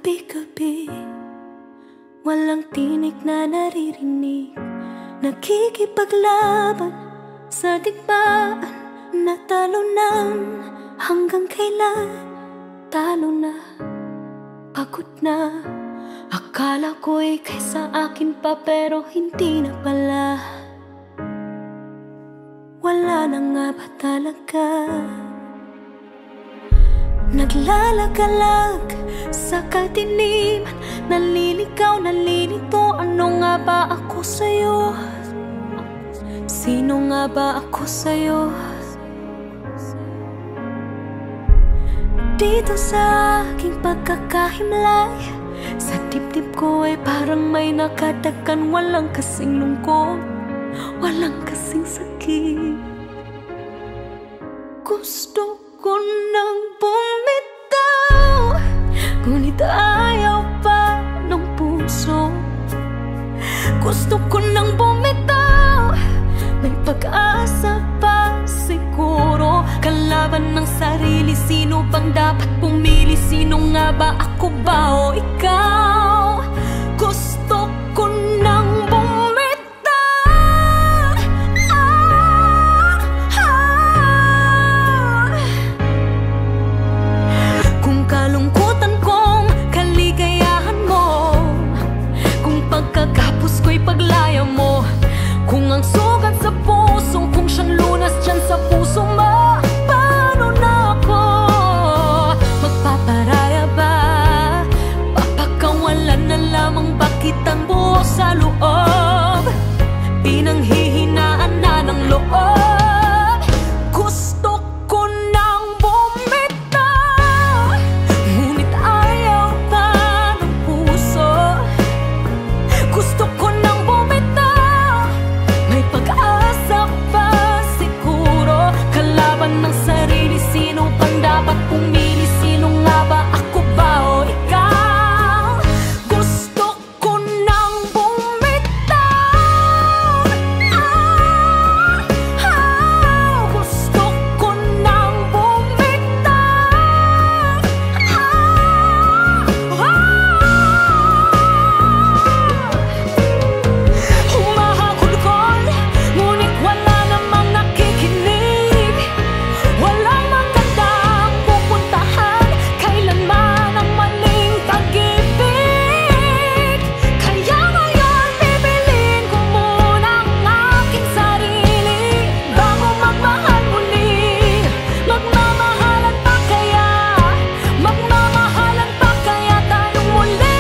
Gabi-gabi, walang tinig na naririnig, nakikipaglaban sa digmaan, natalunan. Hanggang kailan? Talo na, pagod na. Akala ko'y kaysa akin pa, pero hindi na pala. Wala na nga ba talaga? Naglalagalag sa kadiliman, naliligaw, nalilito. Ano nga ba ako sa'yo? Sino nga ba ako sa'yo? Dito sa aking pagkakahimlay, sa dibdib ko ay parang may nakatakan. Walang kasing lungkot, walang kasing sakit. Gusto ko nang bumitaw, ngunit ayaw pa ng puso. Gusto ko nang bumitaw, may pag-asa pa siguro. Kalaban ng sarili, sino bang dapat pumili? Sino nga ba, ako ba o ikaw? Gusto ko nang paglaya mo, kung ang sugat sa puso, kung siyang lunas dyan sa puso mo, paano na ako magpaparaya ba? Papakawalan na lamang ba kitang buo sa loob? Pinanghihinaan na ng loob. Gusto ko nang bumitaw, ngunit ayaw pa ng puso. Gusto ko ng sarili, sino pang dapat pumili? Sino nga ba, ako ba o ikaw? Gusto ko nang bumitaw, gusto ko nang bumitaw, humahagulgol, ngunit wala namang nakikinig. Walang magandang pupuntahan, kailanman ang maling pag-ibig. Kaya ngayon bibilin ko muna ang aking sarili bago magmahal muli. Magmamahalan pa kaya? Magmamahalan pa kaya tayong muli?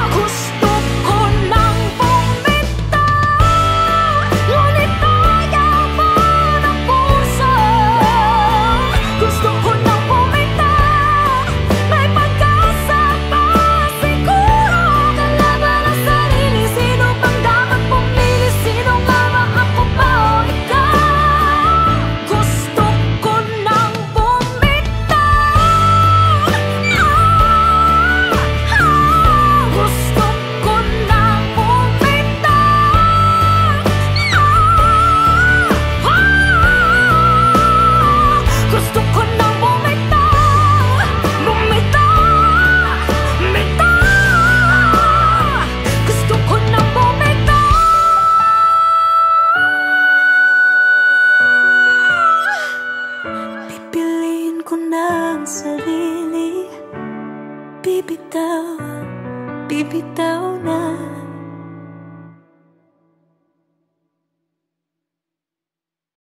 Gusto ko nang bumitaw, ngunit ayaw pa ng puso. Gusto ko nang bumitaw, may pag-asa pa siguro. Kalaban ang sarili, sino bang dapat pumili? Sino nga ba, ako ba o ikaw? Gusto ko nang bumitaw, gusto ko nang bumitaw, gusto ko nang bumitaw, bumitaw, bumitaw. Gusto ko nang bumitaw. Pipiliin ko na ang sarili, bibitaw, bibitaw na.